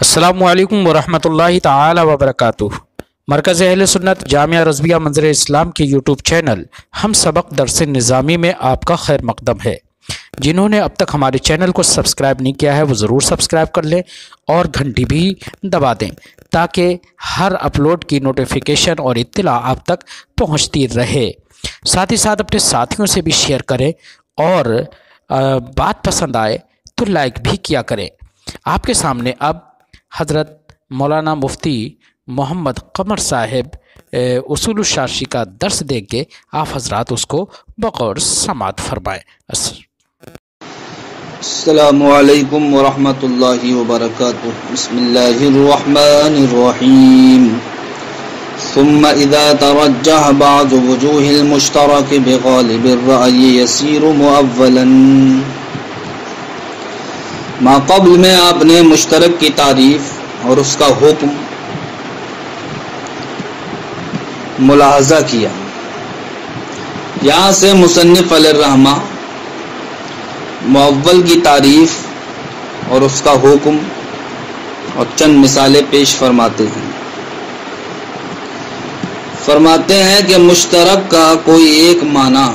السلام علیکم ورحمۃ اللہ تعالی وبرکاتہ۔ مرکز اہل سنت جامعہ رضویہ منظر اسلام کے یوٹیوب چینل ہم سبق درس نظامی میں آپ کا خیر مقدم ہے۔ جنہوں نے اب تک ہمارے چینل کو سبسکرائب نہیں کیا ہے وہ ضرور سبسکرائب کر لیں اور گھنٹی بھی دبا دیں تاکہ ہر اپلوڈ کی نوٹیفیکیشن اور اطلاع آپ تک پہنچتی رہے۔ ساتھ ہی ساتھ اپنے ساتھیوں سے بھی شیئر کریں اور بات پسند آئے تو لائک بھی کیا کریں۔ آپ کے سامنے اب حضرت مولانا مفتی محمد قمر صاحب اصول الشاشی کا درس دیں گے، آپ حضرات اس کو بغور سماعت فرمائیں۔ السلام علیکم ورحمۃ اللہ وبرکاتہ۔ بسم اللہ الرحمن الرحیم۔ ثم اذا ترجح بعض وجوه المشترك بغالب الرأي يسير مؤولا۔ ما قبل میں آپ نے مشترک کی تعریف اور اس کا حکم ملاحظہ کیا۔ یہاں سے مصنف علیہ الرحمہ مؤول کی تعریف اور اس کا حکم اور چند مثالیں پیش فرماتے ہیں۔ فرماتے ہیں کہ مشترک کا کوئی ایک معنی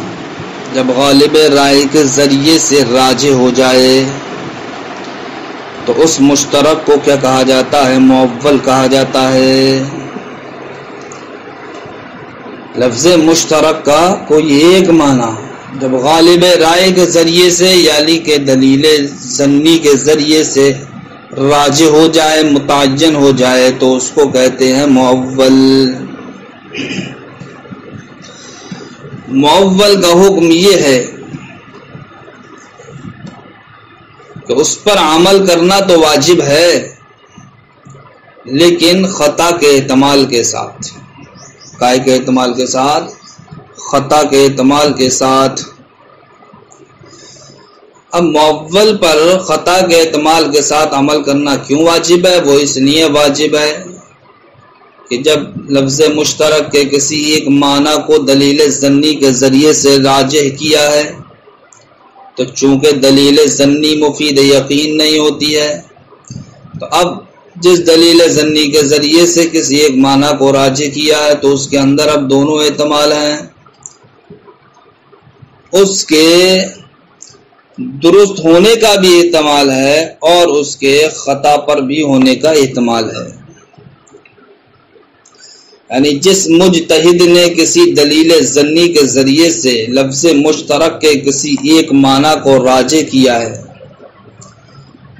جب غالب رائے کے ذریعے سے راجح ہو جائے تو اس مشترک کو کیا کہا جاتا ہے؟ مؤول کہا جاتا ہے۔ لفظ مشترک کا کوئی ایک معنی جب غالب رائے کے ذریعے سے یعنی کہ دلیل ظنی کے ذریعے سے راجح ہو جائے، متعین ہو جائے تو اس کو کہتے ہیں مؤول۔ مؤول کا حکم یہ ہے کہ اس پر عمل کرنا تو واجب ہے لیکن خطا کے احتمال کے ساتھ۔ کائے کے احتمال کے ساتھ؟ خطا کے احتمال کے ساتھ۔ اب مؤول پر خطا کے احتمال کے ساتھ عمل کرنا کیوں واجب ہے؟ وہ اس لیے واجب ہے کہ جب لفظ مشترک کے کسی ایک معنی کو دلیل ظنی کے ذریعے سے راجح کیا ہے تو چونکہ دلیل ظنی مفید یقین نہیں ہوتی ہے، تو اب جس دلیل ظنی کے ذریعے سے کسی ایک معنی کو راجح کیا ہے تو اس کے اندر اب دونوں احتمال ہیں، اس کے درست ہونے کا بھی احتمال ہے اور اس کے خطا پر بھی ہونے کا احتمال ہے۔ یعنی جس مجتہد نے کسی دلیل ظنی کے ذریعے سے لفظ مشترک کے کسی ایک معنی کو راجح کیا ہے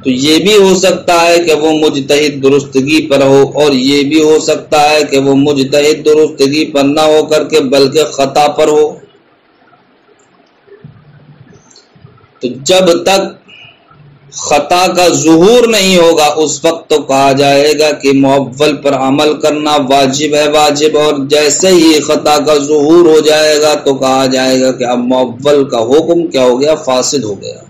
تو یہ بھی ہو سکتا ہے کہ وہ مجتہد درستگی پر ہو اور یہ بھی ہو سکتا ہے کہ وہ مجتہد درستگی پر نہ ہو کر کے بلکہ خطا پر ہو۔ تو جب تک خطا کا ظہور نہیں ہوگا اس وقت تو کہا جائے گا کہ مؤول پر عمل کرنا واجب ہے واجب، اور جیسے ہی خطا کا ظہور ہو جائے گا تو کہا جائے گا کہ اب مؤول کا حکم کیا ہو گیا؟ فاسد ہو گیا۔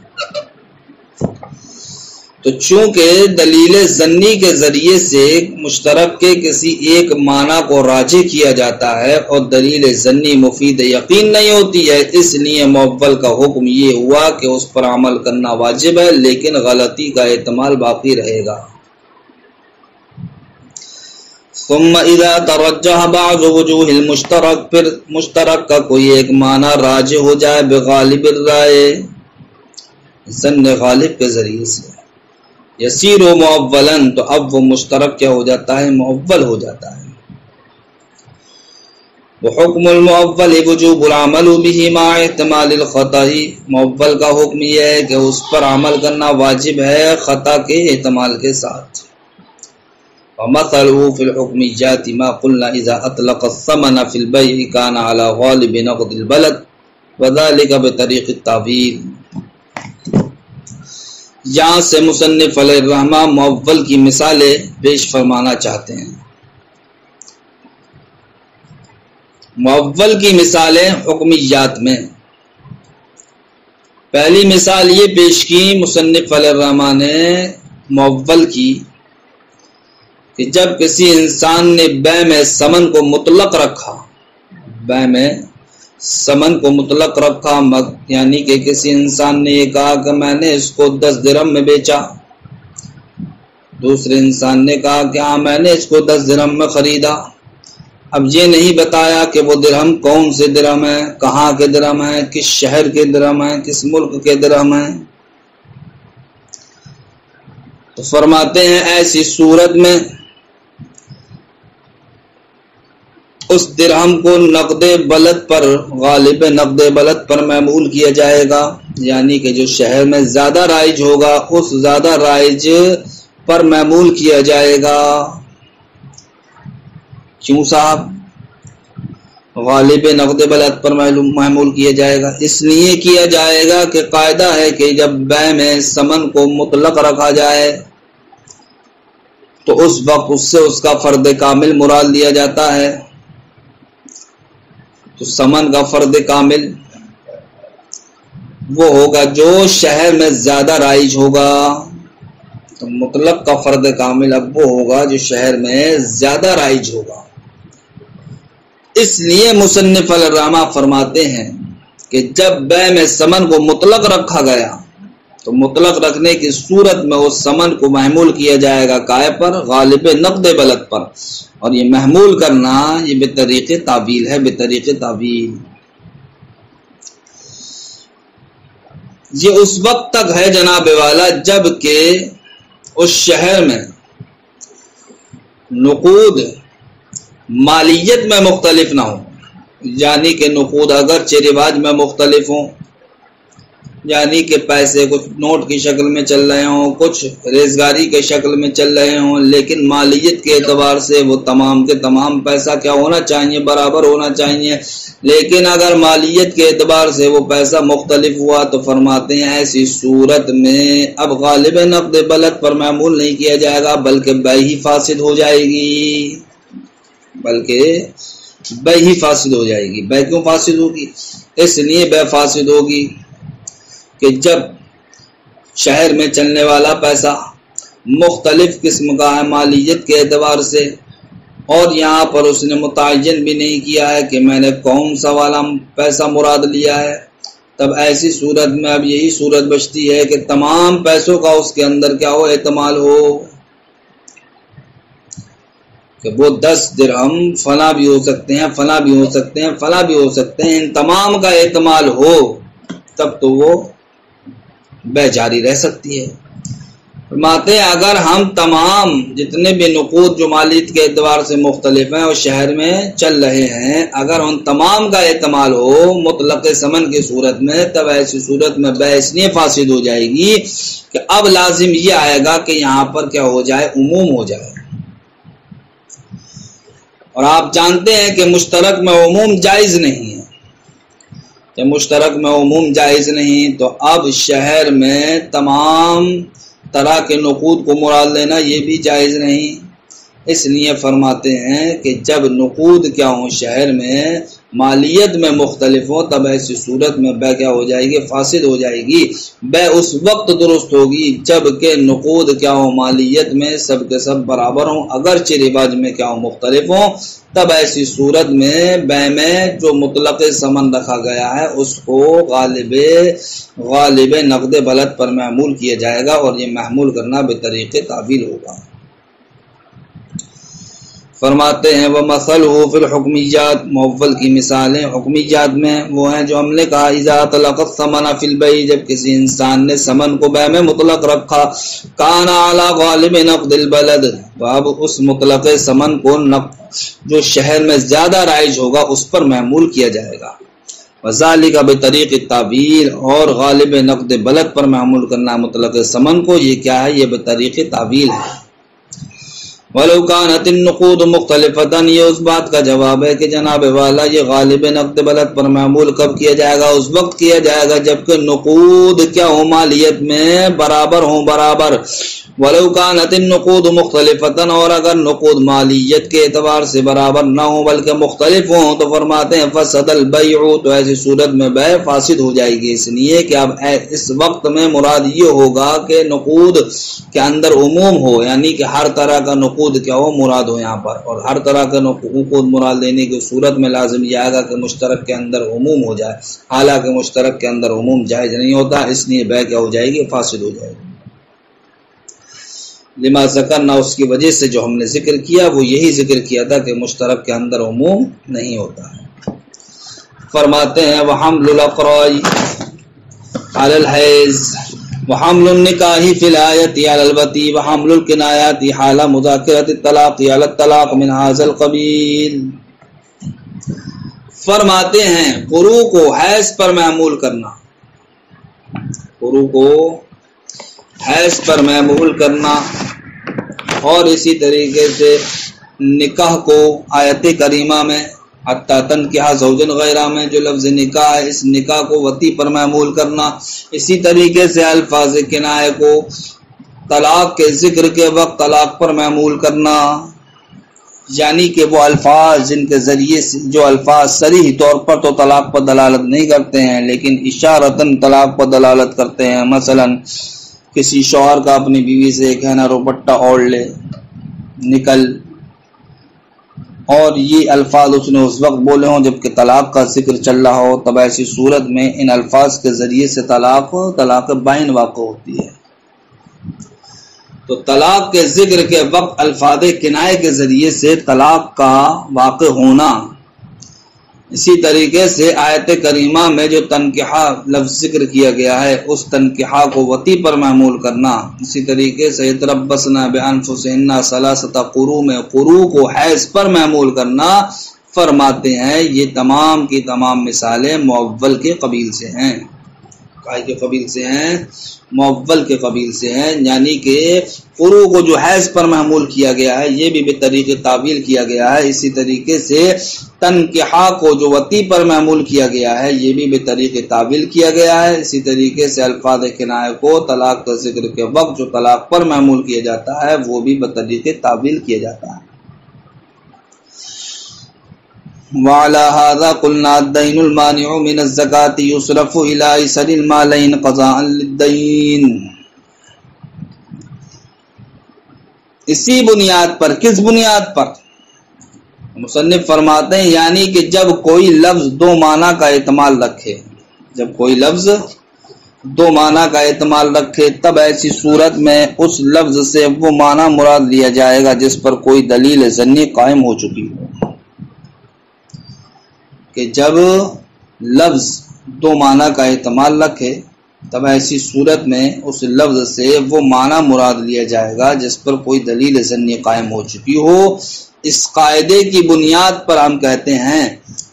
تو چونکہ دلیل ظنی کے ذریعے سے مشترک کے کسی ایک معنی کو راجح کیا جاتا ہے اور دلیل ظنی مفید یقین نہیں ہوتی ہے، اس لیے مؤول کا حکم یہ ہوا کہ اس پر عمل کرنا واجب ہے لیکن غلطی کا احتمال باقی رہے گا۔ ثم اذا ترجح بعض وجوه المشترک، پھر مشترک کا کوئی ایک معنی راجح ہو جائے بغالب الرائے، ظن غالب کے ذریعے سے، یسیر و مؤولن، تو اب وہ مشترک کیا ہو جاتا ہے؟ مؤول ہو جاتا ہے۔ وحکم المؤول وجوب العمل به مع احتمال الخطأ، مؤول کا حکم یہ ہے کہ اس پر عمل کرنا واجب ہے خطا کے احتمال کے ساتھ۔ ومثله في الحكميات ما قلنا اذا اطلق الثمن في البيع كان على غالب نقد البلد وذلك بطريق التعويل۔ یہاں سے مصنف علیہ الرحمہ مؤول کی مثالیں پیش فرمانا چاہتے ہیں۔ مؤول کی مثالیں حکمیات میں، پہلی مثال یہ پیش کی مصنف علیہ الرحمہ نے مؤول کی کہ جب کسی انسان نے بیع میں ثمن کو مطلق رکھا، بیع میں ثمن کو مطلق رکھا، یعنی کہ کسی انسان نے یہ کہا کہ میں نے اس کو 10 درہم میں بیچا، دوسرے انسان نے کہا کہ ہاں میں نے اس کو 10 درہم میں خریدا، اب یہ نہیں بتایا کہ وہ درہم کون سے درہم ہے، کہاں کے درہم ہے، کس شہر کے درہم ہے، کس ملک کے درہم ہے۔ تو فرماتے ہیں ایسی صورت میں اس درہم کو نقد بلد پر، غالب نقد بلد پر معمول کیا جائے گا، یعنی کہ جو شہر میں زیادہ رائج ہوگا اس زیادہ رائج پر معمول کیا جائے گا۔ کیوں صاحب غالب نقد بلد پر معمول کیا جائے گا؟ اس لیے کیا جائے گا کہ قاعدہ ہے کہ جب بیع میں ثمن کو مطلق رکھا جائے تو اس وقت اس سے اس کا فرد کامل مراد لیا جاتا ہے۔ تو ثمن کا فرد کامل وہ ہوگا جو شہر میں زیادہ رائج ہوگا، تو مطلق کا فرد کامل اب وہ ہوگا جو شہر میں زیادہ رائج ہوگا۔ اس لیے مصنف الرحمہ فرماتے ہیں کہ جب بیع میں ثمن کو مطلق رکھا گیا تو مطلق رکھنے کی صورت میں اس ثمن کو محمول کیا جائے گا کائے پر؟ غالب نقد بلد پر، اور یہ محمول کرنا یہ بطریق تعویل ہے، بطریق تعویل۔ یہ اس وقت تک ہے جناب والا جب کہ اس شہر میں نقود مالیت میں مختلف نہ ہو، یعنی کہ نقود اگرچہ رواج میں مختلف ہوں، یعنی کہ پیسے کچھ نوٹ کی شکل میں چل رہے ہوں، کچھ ریزگاری کے شکل میں چل رہے ہوں، لیکن مالیت کے اعتبار سے وہ تمام کے تمام پیسہ کیا ہونا چاہیے؟ برابر ہونا چاہیے۔ لیکن اگر مالیت کے اعتبار سے وہ پیسہ مختلف ہوا تو فرماتے ہیں ایسی صورت میں اب غالب نقد بلد پر معمول نہیں کیا جائے گا، بلکہ بیع ہی فاسد ہو جائے گی، بلکہ بیع ہی فاسد ہو جائے گی۔ بیع کیوں فاسد ہوگی؟ اس لیے بیع فاسد ہوگی کہ جب شہر میں چلنے والا پیسہ مختلف قسم کا ہے مالیت کے اعتبار سے، اور یہاں پر اس نے متعین بھی نہیں کیا ہے کہ میں نے کون سا والا پیسہ مراد لیا ہے، تب ایسی صورت میں اب یہی صورت بچتی ہے کہ تمام پیسوں کا اس کے اندر کیا ہو؟ احتمال ہو کہ وہ 10 درہم فلاں بھی ہو سکتے ہیں، فلاں بھی ہو سکتے ہیں، فلاں بھی ہو سکتے ہیں، ان تمام کا احتمال ہو تب تو وہ بیع جاری رہ سکتی ہے۔ فرماتے ہیں اگر ہم تمام جتنے بھی نقود جو مالیت کے اعتبار سے مختلف ہیں اور شہر میں چل رہے ہیں، اگر ان تمام کا احتمال ہو مطلق ثمن کی صورت میں، تب ایسی صورت میں بیع اس لیے فاسد ہو جائے گی کہ اب لازم یہ آئے گا کہ یہاں پر کیا ہو جائے؟ عموم ہو جائے۔ اور آپ جانتے ہیں کہ مشترک میں عموم جائز نہیں ہے، کہ مشترک میں عموم جائز نہیں، تو اب شہر میں تمام طرح کے نقود کو مراد لینا یہ بھی جائز نہیں۔ اس لیے فرماتے ہیں کہ جب نقود کیا ہوں شہر میں مالیت میں مختلف ہو تب ایسی صورت میں بیع کیا ہو جائے گی؟ فاسد ہو جائے گی۔ بیع اس وقت درست ہوگی جب کہ نقود کیا ہو مالیت میں سب کے سب برابر ہوں، اگرچہ رواج میں کیا ہو مختلف ہوں، تب ایسی صورت میں بیع میں جو مطلق ثمن رکھا گیا ہے اس کو غالب نقد بلد پر معمول کیا جائے گا، اور یہ معمول کرنا بطریق تعویل ہوگا۔ فرماتے ہیں وَمَثَلُهُ فِي الْحُكْمِيَّاتِ، مؤول کی مثالیں حکمیات میں وہ ہیں جو ہم نے کہا اذا طلق الثمن فی البیع، جب کسی انسان نے ثمن کو بیع میں مطلق رکھا، کان علی غالب نقد البلد، تو اب اس مطلق ثمن کو جو شہر میں زیادہ رائج ہوگا اس پر معمول کیا جائے گا۔ وذالک بطریق التعویل، اور غالب نقد بلد پر معمول کرنا مطلق ثمن کو یہ کیا ہے؟ یہ بطریق تعویل ہے۔ وَلَوْ كَانَتِ النُّقُودُ مُخْتَلِفَةً، یہ اس بات کا جواب ہے کہ جناب والا یہ غالب نقد بلد پر معمول کب کیا جائے گا؟ اس وقت کیا جائے گا جبکہ نقود کیا ہو مالیت میں برابر ہوں، برابر۔ وَلَوْ كَانَتِ النُّقُودُ مُخْتَلِفَةً، اور اگر نقود مالیت کے اعتبار سے برابر نہ ہوں بلکہ مختلف ہوں تو فرماتے ہیں فَسَدَ الْبَيْعُ، تو ایسی صورت میں بیع فاسد ہو جائے گی، اس لیے کہ اب اس وقت میں مراد یہ ہوگا کہ نقود کے اندر عموم ہو، یعنی کہ ہر طرح کا نقود کیا ہو مراد ہو یہاں پر، اور ہر طرح کا نقود مراد لینے کی صورت میں لازم یہ آئے گا کہ مشترک کے اندر عموم ہو جائے، حالانکہ مشترک کے اندر عموم جائز نہیں ہوتا، اس لیے بیع کیا ہو جائے گی؟ فاسد ہو جائے گی۔ لما ذکرنا، اس کی وجہ سے جو ہم نے ذکر کیا وہ یہی ذکر کیا تھا کہ مشترک کے اندر عموم نہیں ہوتا ہے۔ فرماتے ہیں وحمل الاقراء علی الحیض وحمل النکاح فی الآیت علی البتی وحمل الکنایات حال مذاکرۃ الطلاق علی الطلاق من هذا القبیل۔ فرماتے ہیں قروء کو حیض پر معمول کرنا، قروء کو حیض پر معمول کرنا، اور اسی طریقے سے نکاح کو آیت کریمہ میں حتی تنکح زوجن غیرہ میں جو لفظ نکاح ہے اس نکاح کو وطی پر معمول کرنا، اسی طریقے سے الفاظ کنایہ کو طلاق کے ذکر کے وقت طلاق پر معمول کرنا، یعنی کہ وہ الفاظ جن کے ذریعے سے جو الفاظ صریح طور پر تو طلاق پر دلالت نہیں کرتے ہیں لیکن اشارتاً طلاق پر دلالت کرتے ہیں، مثلا کسی شوہر کا اپنی بیوی سے کہنا روپٹہ اوڑھ لے نکل، اور یہ الفاظ اس نے اس وقت بولے ہوں جبکہ طلاق کا ذکر چل رہا ہو، تب ایسی صورت میں ان الفاظ کے ذریعے سے طلاق بائن واقع ہوتی ہے۔ تو طلاق کے ذکر کے وقت الفاظ کنایہ کے ذریعے سے طلاق کا واقع ہونا، اسی طریقے سے آیت کریمہ میں جو تنکحہ لفظ ذکر کیا گیا ہے اس تنکحہ کو وطی پر معمول کرنا، اسی طریقے سے یتربصن بانفسہن ثلاثۃ قروء میں قروء کو حیض پر معمول کرنا، فرماتے ہیں یہ تمام کی تمام مثالیں معول کے قبیل سے ہیں۔ کائے کے قبیل سے ہیں؟ معول کے قبیل سے ہیں، یعنی کہ قروء کو جو حیض پر معمول کیا گیا ہے یہ بھی بطریق تعویل کیا گیا ہے، اسی طریقے سے تنکحہ کو جو وطی پر معمول کیا گیا ہے یہ بھی بطریق تعویل کیا گیا ہے، اسی طریقے سے الفاظ کنایہ کو طلاق کا ذکر کے وقت جو طلاق پر معمول کیا جاتا ہے وہ بھی بطریق تعویل کیا جاتا ہے۔ وعلى هذا قلنا الدين المانع من الزكاة يصرف إلى أيسر المالين قضاء للدين۔ اسی بنیاد پر، کس بنیاد پر؟ مصنف فرماتے ہیں یعنی کہ جب کوئی لفظ دو معنی کا احتمال رکھے، جب کوئی لفظ دو معنی کا احتمال رکھے تب ایسی صورت میں اس لفظ سے وہ معنی مراد لیا جائے گا جس پر کوئی دلیل ظنی قائم ہو چکی ہو۔ کہ جب لفظ دو معنی کا احتمال رکھے تب ایسی صورت میں اس لفظ سے وہ معنی مراد لیا جائے گا جس پر کوئی دلیل ظنی قائم ہو چکی ہو۔ اس قاعدے کی بنیاد پر ہم کہتے ہیں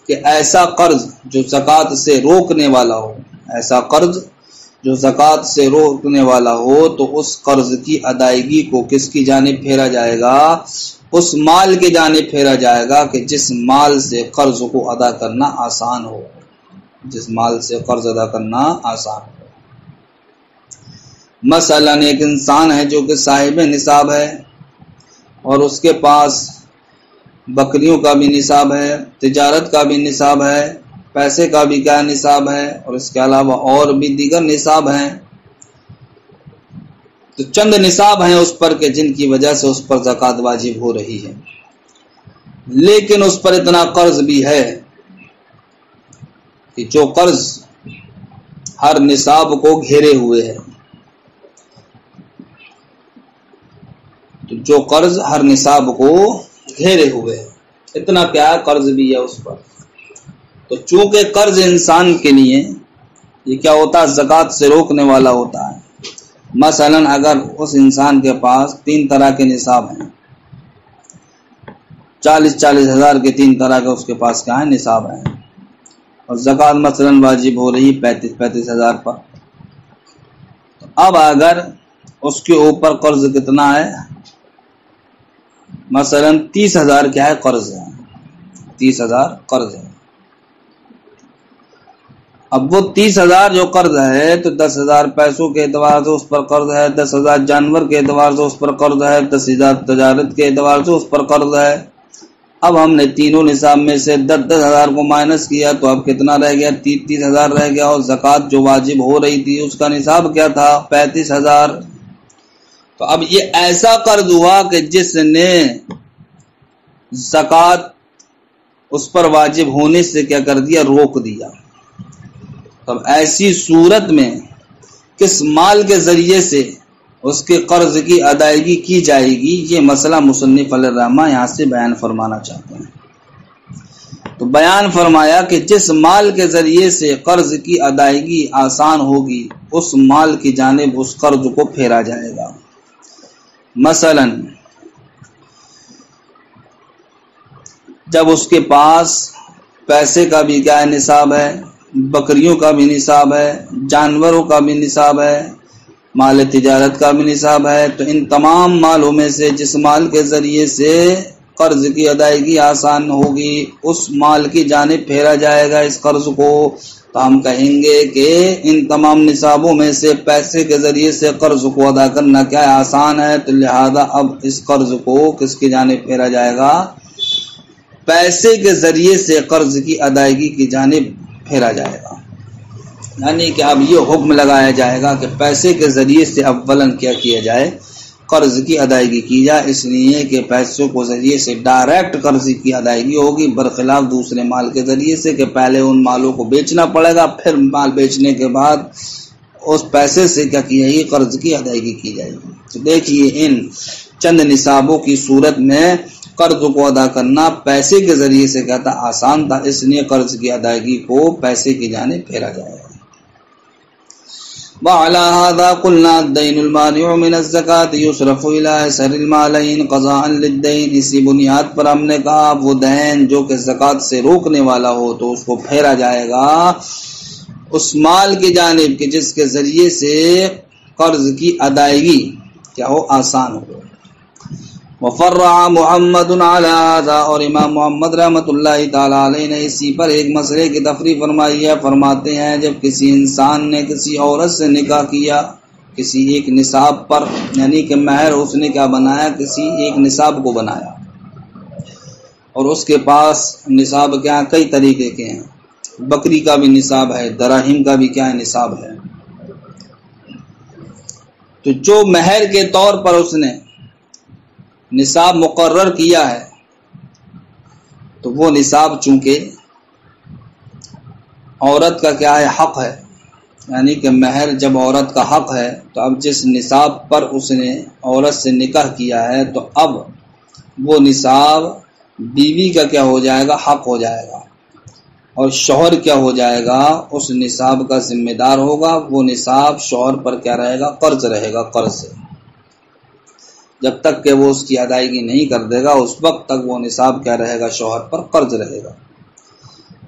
کہ ایسا قرض جو زکوٰۃ سے روکنے والا ہو، ایسا قرض جو زکوٰۃ سے روکنے والا ہو تو اس قرض کی ادائیگی کو کس کی جانب پھیرا جائے گا؟ اس مال کے جانب پھیرا جائے گا کہ جس مال سے قرض کو ادا کرنا آسان ہو، جس مال سے قرض ادا کرنا آسان ہو۔ مثلا ایک انسان ہے جو کہ صاحب نصاب ہے اور اس کے پاس بکریوں کا بھی نصاب ہے، تجارت کا بھی نصاب ہے، پیسے کا بھی کیا نصاب ہے، اور اس کے علاوہ اور بھی دیگر نصاب ہیں۔ تو چند نصاب ہیں اس پر کہ جن کی وجہ سے اس پر زکوٰۃ واجب ہو رہی ہے، لیکن اس پر اتنا قرض بھی ہے کہ جو قرض ہر نصاب کو گھیرے ہوئے ہے، تو جو قرض ہر نصاب کو گھیرے ہوئے ہے، اتنا کیا قرض بھی ہے اس پر۔ تو چونکہ قرض انسان کے لیے یہ کیا ہوتا ہے؟ زکوٰۃ سے روکنے والا ہوتا ہے۔ مثلا اگر اس انسان کے پاس 3 طرح کے نصاب ہیں، 40 ہزار کے 3 طرح کے اس کے پاس کیا ہے نصاب ہیں، اور زکوٰۃ مثلا واجب ہو رہی 35 ہزار پر، تو اب اگر اس کے اوپر قرض کتنا ہے؟ مثلا 30 ہزار کیا ہے قرض ہے، 30 ہزار قرض ہے۔ اب وہ 30 ہزار جو قرض ہے تو 10 ہزار پیسوں کے اعتبار سے اس پر قرض ہے، 10 ہزار جانور کے اعتبار سے اس پر قرض ہے، 10 ہزار تجارت کے اعتبار سے اس پر قرض ہے۔ اب ہم نے تینوں نصاب میں سے 10 ہزار کو مائنس کیا تو اب کتنا رہ گیا؟ 30 ہزار رہ گیا، اور زکوٰۃ جو واجب ہو رہی تھی اس کا نصاب کیا تھا؟ 35 ہزار۔ تو اب یہ ایسا قرض ہوا کہ جس نے زکوٰۃ اس پر واجب ہونے سے کیا کر دیا؟ روک دیا۔ تب ایسی صورت میں کس مال کے ذریعے سے اس کے قرض کی ادائیگی کی جائے گی، یہ مسئلہ مصنف علیہ الرحمہ یہاں سے بیان فرمانا چاہتے ہیں۔ تو بیان فرمایا کہ جس مال کے ذریعے سے قرض کی ادائیگی آسان ہوگی اس مال کی جانب اس قرض کو پھیرا جائے گا۔ مثلا جب اس کے پاس پیسے کا بھی کیا نصاب ہے، بکریوں کا بھی نصاب ہے، جانوروں کا بھی نصاب ہے، مال تجارت کا بھی نصاب ہے، تو ان تمام مالوں میں سے جس مال کے ذریعے سے قرض کی ادائیگی آسان ہوگی اس مال کی جانب پھیرا جائے گا اس قرض کو۔ تو ہم کہیں گے کہ ان تمام نصابوں میں سے پیسے کے ذریعے سے قرض کو ادا کرنا کیا آسان ہے، تو لہذا اب اس قرض کو کس کی جانب پھیرا جائے گا؟ پیسے کے ذریعے سے قرض کی ادائیگی کی جانب پھیرا جائے گا۔ یعنی کہ اب یہ حکم لگایا جائے گا کہ پیسے کے ذریعے سے اولاً کیا کیا جائے، قرض کی ادائیگی کی جائے، اس لیے کہ پیسوں کو ذریعے سے ڈائریکٹ قرض کی ادائیگی ہوگی، برخلاف دوسرے مال کے ذریعے سے کہ پہلے ان مالوں کو بیچنا پڑے گا، پھر مال بیچنے کے بعد اس پیسے سے کیا کیا جائے گی، قرض کی ادائیگی کی جائے گی۔ تو دیکھیے ان چند نصابوں کی صورت میں قرض کو ادا کرنا پیسے کے ذریعے سے کہتا آسان تھا، اس لیے قرض کی ادائیگی کو پیسے کی جانب پھیرا جائے گا۔ وعلى هذا قلنا الدين المانع من الزكاة يصرف إلى أيسر المالين قضاء للدين، اسی بنیاد پر ہم نے کہا وہ دین جو کہ زکوٰۃ سے روکنے والا ہو تو اس کو پھیرا جائے گا اس مال کی جانب کہ جس کے ذریعے سے قرض کی ادائیگی کیا ہو، آسان ہو۔ وفرع محمد علی هذا، اور امام محمد رحمۃ اللہ تعالی علیہ نے اسی پر ایک مسئلے کی تفریح فرمائی ہے۔ فرماتے ہیں جب کسی انسان نے کسی عورت سے نکاح کیا کسی ایک نصاب پر، یعنی کہ مہر اس نے کیا بنایا، کسی ایک نصاب کو بنایا، اور اس کے پاس نصاب کیا کئی طریقے کے ہیں، بکری کا بھی نصاب ہے، دراہم کا بھی کیا نصاب ہے، تو جو مہر کے طور پر اس نے نصاب مقرر کیا ہے تو وہ نصاب چونکہ عورت کا کیا ہے، حق ہے، یعنی کہ مہر جب عورت کا حق ہے تو اب جس نصاب پر اس نے عورت سے نکاح کیا ہے تو اب وہ نصاب بیوی کا کیا ہو جائے گا، حق ہو جائے گا، اور شوہر کیا ہو جائے گا، اس نصاب کا ذمہ دار ہوگا۔ وہ نصاب شوہر پر کیا رہے گا، قرض رہے گا، قرض سے جب تک کہ وہ اس کی ادائیگی نہیں کر دے گا اس وقت تک وہ نصاب کیا رہے گا، شوہر پر قرض رہے گا۔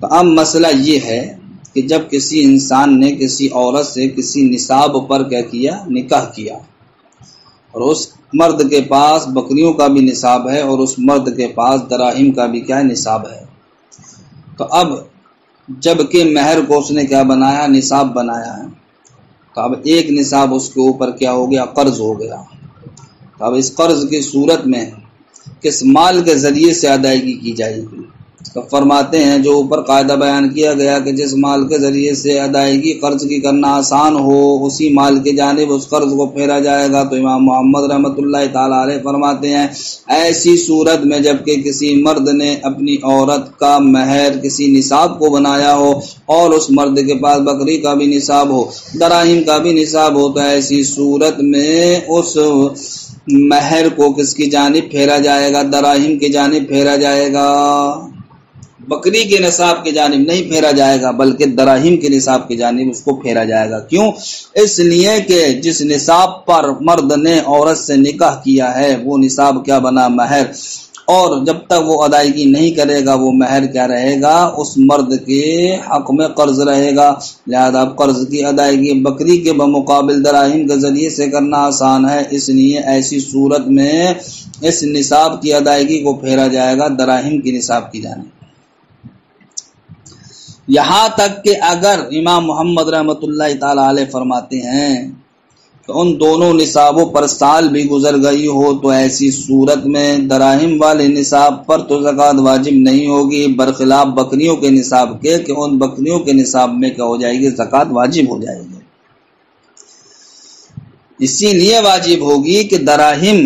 تو اب مسئلہ یہ ہے کہ جب کسی انسان نے کسی عورت سے کسی نصاب پر کیا کیا، نکاح کیا، اور اس مرد کے پاس بکریوں کا بھی نصاب ہے اور اس مرد کے پاس دراہم کا بھی کیا نصاب ہے، تو اب جب کہ مہر کو اس نے کیا بنایا، نصاب بنایا ہے، تو اب ایک نصاب اس کے اوپر کیا ہو گیا، قرض ہو گیا۔ تو اب اس قرض کی صورت میں کس مال کے ذریعے سے ادائیگی کی جائے گی؟ تو فرماتے ہیں جو اوپر قاعدہ بیان کیا گیا کہ جس مال کے ذریعے سے ادائیگی قرض کی کرنا آسان ہو اسی مال کی جانب اس قرض کو پھیرا جائے گا۔ تو امام محمد رحمۃ اللہ تعالی علیہ فرماتے ہیں ایسی صورت میں جب کہ کسی مرد نے اپنی عورت کا مہر کسی نصاب کو بنایا ہو اور اس مرد کے پاس بکری کا بھی نصاب ہو، دراہم کا بھی نصاب ہو، تو ایسی صورت میں اس مہر کو کس کی جانب پھیرا جائے گا، دراہم کی جانب پھیرا جائے گا، بکری کے نصاب کی جانب نہیں پھیرا جائے گا بلکہ دراہم کے نصاب کی جانب اس کو پھیرا جائے گا۔ کیوں؟ اس لیے کہ جس نصاب پر مرد نے عورت سے نکاح کیا ہے وہ نصاب کیا بنا، مہر، اور جب تک وہ ادائیگی نہیں کرے گا وہ مہر کیا رہے گا، اس مرد کے حق میں قرض رہے گا، لہذا قرض کی ادائیگی بکری کے بمقابل دراہم کے ذریعے سے کرنا آسان ہے، اس لیے ایسی صورت میں اس نصاب کی ادائیگی کو پھیرا جائے گا دراہم کی نصاب کی جانب۔ یہاں تک کہ اگر امام محمد رحمۃ اللہ تعالی علیہ فرماتے ہیں تو ان دونوں نصابوں پر سال بھی گزر گئی ہو تو ایسی صورت میں دراہم والے نصاب پر تو زکوٰۃ واجب نہیں ہوگی، برخلاف بکریوں کے نصاب کے کہ ان بکریوں کے نصاب میں کیا ہو جائے گی، زکوٰۃ واجب ہو جائے گی۔ اسی لیے واجب ہوگی کہ دراہم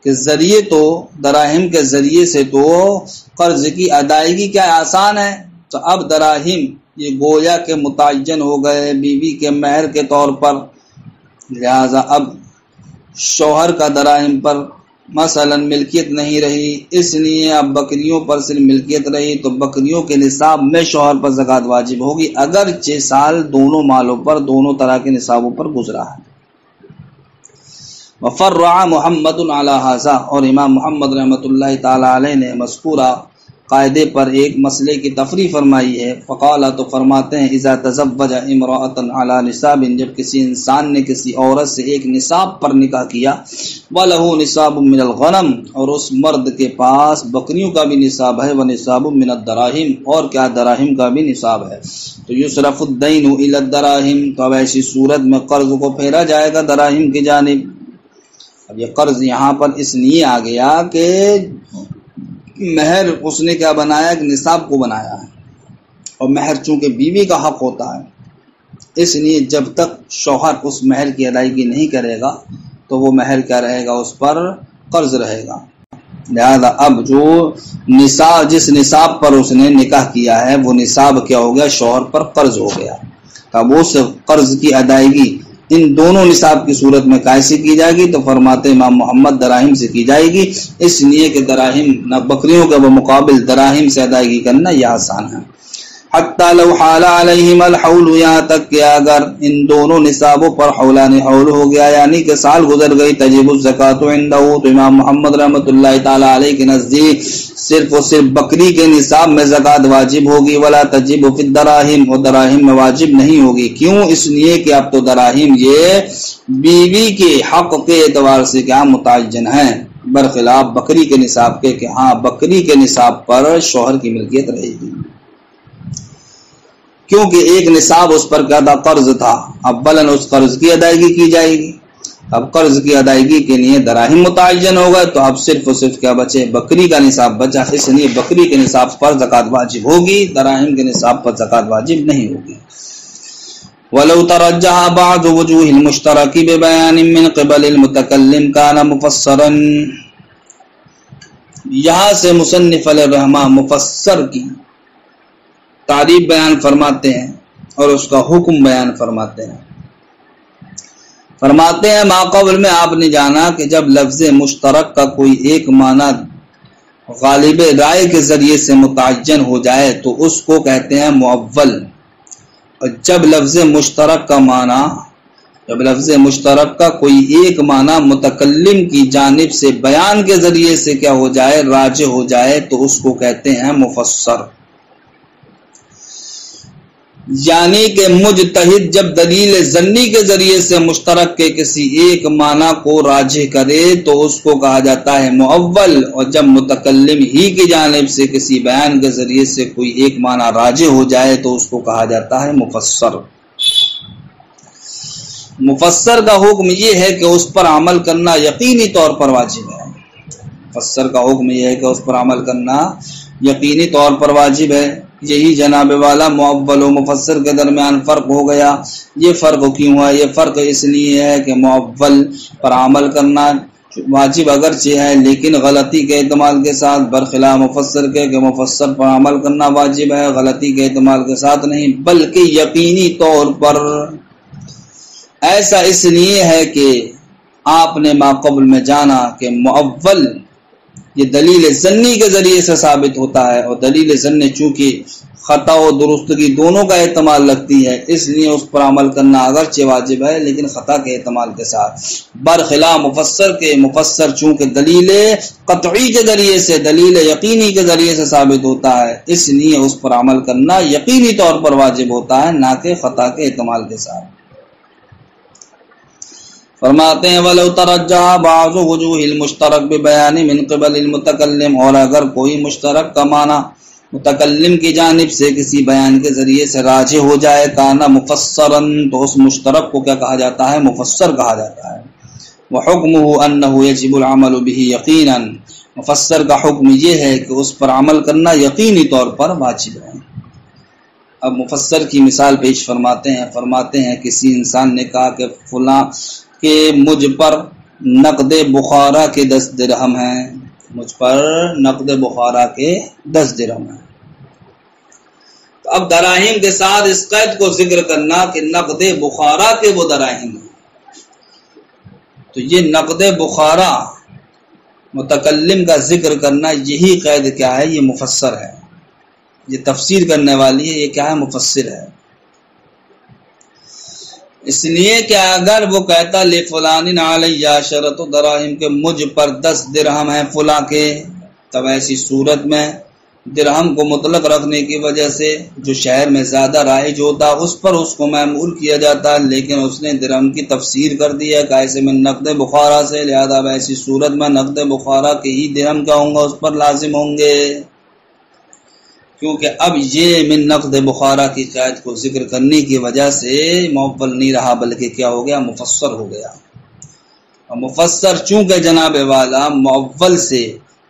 کے ذریعے سے تو قرض کی ادائیگی کیا آسان ہے، تو اب دراہم یہ گویا کے متعین ہو گئے بیوی کے مہر کے طور پر، لہذا اب شوہر کا دراہم پر مثلا ملکیت نہیں رہی، اس لیے اب بکریوں پر صرف ملکیت رہی، تو بکریوں کے نصاب میں شوہر پر زکوٰۃ واجب ہوگی، اگر 6 سال دونوں مالوں پر دونوں طرح کے نصابوں پر گزرا ہے۔ وفرع محمد علی ھذا، اور امام محمد رحمۃ اللہ تعالی علیہ نے مذکورہ قاعدے پر ایک مسئلے کی تفریح فرمائی ہے۔ فقال، تو فرماتے ہیں، اذا تزوج امرأۃ علی نصاب، جب کسی انسان نے کسی عورت سے ایک نصاب پر نکاح کیا، وَلَهُ نصاب من الغنم، اور اس مرد کے پاس بکریوں کا بھی نصاب ہے، وَنصاب من الدراہم، اور کیا دراہم کا بھی نصاب ہے، تو یصرف الدین الی الدراہم، تو اب ایسی صورت میں قرض کو پھیرا جائے گا دراہم کی جانب۔ اب یہ قرض یہاں پر اس لیے آ گیا کہ مہر اس نے کیا بنایا، کہ نصاب کو بنایا ہے، اور مہر چونکہ بیوی کا حق ہوتا ہے، اس لیے جب تک شوہر اس مہر کی ادائیگی نہیں کرے گا تو وہ مہر کیا رہے گا، اس پر قرض رہے گا۔ لہذا اب جو نصاب، جس نصاب پر اس نے نکاح کیا ہے، وہ نصاب کیا ہو گیا، شوہر پر قرض ہو گیا۔ اب اس قرض کی ادائیگی ان دونوں نصاب کی صورت میں کیسے کی جائے گی، تو فرماتے امام محمد دراہم سے کی جائے گی، اس لیے کہ دراہم نہ بکریوں کے مقابل دراہم سے ادائیگی کرنا یہ آسان ہے۔ حتی لو حال علیہم الحول، یہاں تک کہ اگر ان دونوں نصابوں پر حولان حول ہو گیا، یعنی کہ سال گزر گئی، تجب الزکوۃ عنہ، تو امام محمد رحمۃ اللہ تعالی علیہ کے نزدیک صرف اور صرف بکری کے نصاب میں زکوٰۃ واجب ہوگی، ولا تجب فی الدراہم، اور دراہم میں واجب نہیں ہوگی۔ کیوں؟ اس لیے کہ اب تو دراہم یہ بیوی کے حق کے اعتبار سے کیا متعین ہیں، برخلاف بکری کے نصاب کے، کہ ہاں بکری کے نصاب پر شوہر کی ملکیت رہے گی، کیونکہ ایک نصاب اس پر کیا تھا، قرض تھا، اولاً اس قرض کی ادائیگی کی جائے گی۔ اب قرض کی ادائیگی کے لیے دراہم متعین ہوگا، تو اب صرف اور صرف کیا بچے، بکری کا نصاب بچا، اس لیے بکری کے نصاب پر زکوٰۃ واجب ہوگی، دراہم کے نصاب پر زکوٰۃ واجب نہیں ہوگی۔ وَلَوْ تَرَجَّحَ بَعْضُ وُجُوهِ الْمُشْتَرَكِ بِبَيَانٍ مِّن قِبَلِ الْمُتَكَلِّمِ كَانَ مُفَسَّرًا، یہاں سے مصنف علیہ الرحمہ مفسر کی تعریف بیان فرماتے ہیں اور اس کا حکم بیان فرماتے ہیں۔ فرماتے ہیں ما قبل میں آپ نے جانا کہ جب لفظ مشترک کا کوئی ایک معنی غالب رائے کے ذریعے سے متعین ہو جائے تو اس کو کہتے ہیں مؤول، اور جب لفظ مشترک کا کوئی ایک معنی متکلم کی جانب سے بیان کے ذریعے سے کیا ہو جائے، راجح ہو جائے، تو اس کو کہتے ہیں مفسر۔ یعنی کہ مجتہد جب دلیل ظنی کے ذریعے سے مشترک کے کسی ایک معنی کو راجح کرے تو اس کو کہا جاتا ہے مؤول، اور جب متکلم ہی کی جانب سے کسی بیان کے ذریعے سے کوئی ایک معنی راجح ہو جائے تو اس کو کہا جاتا ہے مفسر۔ مفسر کا حکم یہ ہے کہ اس پر عمل کرنا یقینی طور پر واجب ہے۔ مفسر کا حکم یہ ہے کہ اس پر عمل کرنا یقینی طور پر واجب ہے۔ یہی جناب والا مؤول و مفسر کے درمیان فرق ہو گیا۔ یہ فرق کیوں ہے؟ یہ فرق اس لیے ہے کہ مؤول پر عمل کرنا واجب اگرچہ ہے لیکن غلطی کے احتمال کے ساتھ، برخلاف مفسر کے کہ مفسر پر عمل کرنا واجب ہے، غلطی کے احتمال کے ساتھ نہیں بلکہ یقینی طور پر۔ ایسا اس لیے ہے کہ آپ نے ما قبل میں جانا کہ مؤول یہ دلیل ظنی کے ذریعے سے ثابت ہوتا ہے، اور دلیل ظنی چونکہ خطا و درستگی دونوں کا احتمال رکھتی ہے، اس لیے اس پر عمل کرنا اگرچہ واجب ہے لیکن خطا کے احتمال کے ساتھ، برخلاف مفسر کے مفسر چونکہ دلیل قطعی کے ذریعے سے، دلیل یقینی کے ذریعے سے ثابت ہوتا ہے، اس لیے اس پر عمل کرنا یقینی طور پر واجب ہوتا ہے، نہ کہ خطا کے احتمال کے ساتھ۔ فرماتے ہیں وَلَوْ تَرَجَّحَ بَعْضُ وُجُوهِ الْمُشْتَرَكِ بِبَيَانٍ مِّن قِبَلِ الْمُتَكَلِّمِ، اور اگر کوئی مشترک کا معنی متکلم کی جانب سے کسی بیان کے ذریعے سے راجح ہو جائے کانا مفسراً، تو اس مشترک کو کیا کہا جاتا ہے؟ مفسر کہا جاتا ہے۔ وَحُكْمُهُ أَنَّهُ يَجِبُ الْعَمَلُ بِهِ يَقِينًا، مفسر کا حکم یہ ہے کہ اس پر عمل کرنا یقینی طور پر واجب ہے۔ اب مفسر کی مثال پیش فرماتے ہیں کسی انسان نے کہا کہ فلاں کہ مجھ پر نقد بخارا کے 10 درہم ہیں، مجھ پر نقد بخارا کے 10 درہم ہیں، تو اب دراہم کے ساتھ اس قید کو ذکر کرنا کہ نقد بخارا کے وہ دراہم ہیں، تو یہ نقد بخارا متکلم کا ذکر کرنا، یہی قید کیا ہے؟ یہ مفسر ہے، یہ تفسیر کرنے والی ہے، یہ کیا ہے؟ مفسر ہے۔ اس لیے کہ اگر وہ کہتا لفلان علی 10 دراہم کہ مجھ پر 10 درہم ہیں فلاں کے، تب ایسی صورت میں درہم کو مطلق رکھنے کی وجہ سے جو شہر میں زیادہ رائج ہوتا اس پر اس کو معمول کیا جاتا، لیکن اس نے درہم کی تفسیر کر دی ہے کہ ایسے میں نقد بخارا سے، لہذا ایسی صورت میں نقد بخارا کے ہی درہم کیا ہوں گا؟ اس پر لازم ہوں گے، کیونکہ اب یہ من نقد بخارا کی قید کو ذکر کرنے کی وجہ سے معول نہیں رہا بلکہ کیا ہو گیا؟ مفسر ہو گیا۔ اور مفسر چونکہ جناب والا معول سے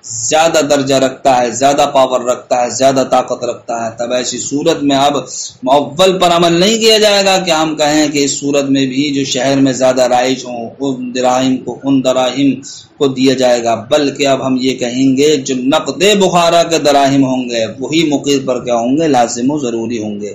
زیادہ درجہ رکھتا ہے، زیادہ پاور رکھتا ہے، زیادہ طاقت رکھتا ہے، تب ایسی صورت میں اب معول پر عمل نہیں کیا جائے گا کہ ہم کہیں کہ اس صورت میں بھی جو شہر میں زیادہ رائج ہوں ان دراہم کو دیا جائے گا، بلکہ اب ہم یہ کہیں گے جو نقد بخارا کے دراہم ہوں گے وہی مقیر پر کیا ہوں گے؟ لازم و ضروری ہوں گے۔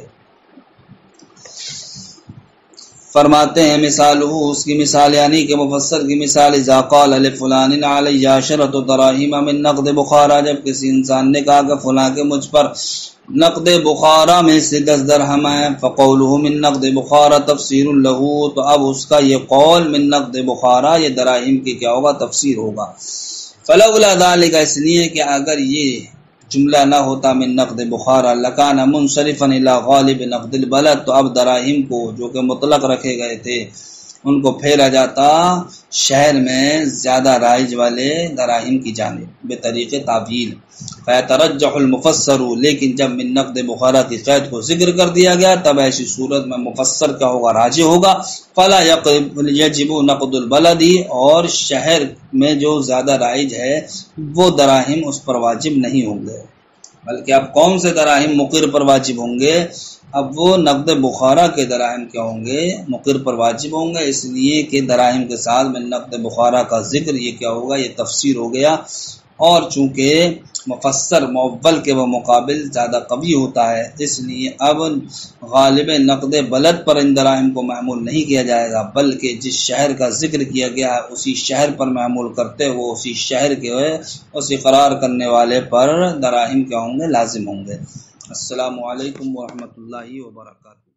فرماتے ہیں مثالہ، اس کی مثال یعنی کہ مفسر کی مثال، اذا قال لفلان علی 10 دراہم من نقد بخارا، جب کسی انسان نے کہا کہ فلاں کے مجھ پر نقد بخارا میں سے 10 درہم ہیں، فقولہ من نقد بخارا تفسیر لہ، تو اب اس کا یہ قول من نقد بخارا یہ دراہم کی کیا ہوگا؟ تفسیر ہوگا۔ فلولا ذالک، اس لیے کہ اگر یہ جملہ نہ ہوتا من نقد بخارا لکان منصرفا الی غالب نقد البلد، تو اب دراہم کو جو کہ مطلق رکھے گئے تھے ان کو پھیرا جاتا شہر میں زیادہ رائج والے دراہم کی جانب بطریق تعویل۔ فیترجح المفسر، لیکن جب من نقد بخارا کی قید کو ذکر کر دیا گیا تب ایسی صورت میں مفسر کیا ہوگا؟ راجح ہوگا۔ فلا یجب نقد البلد، اور شہر میں جو زیادہ رائج ہے وہ دراہم اس پر واجب نہیں ہوں گے، بلکہ اب کون سے دراہم مقر پر واجب ہوں گے؟ اب وہ نقد بخارا کے دراہم کیا ہوں گے؟ مقر پر واجب ہوں گے، اس لیے کہ دراہم کے ساتھ میں نقد بخارا کا ذکر یہ کیا ہوگا؟ یہ تفسیر ہو گیا۔ اور چونکہ مفسر معول کے وہ مقابل زیادہ قوی ہوتا ہے، اس لیے اب غالب نقد بلد پر ان دراہم کو معمول نہیں کیا جائے گا، بلکہ جس شہر کا ذکر کیا گیا ہے اسی شہر پر معمول کرتے ہوئے اسی شہر کے اسی قرار کرنے والے پر دراہم کیا ہوں گے؟ لازم ہوں گے۔ السلام علیکم ورحمۃ اللہ وبرکاتہ۔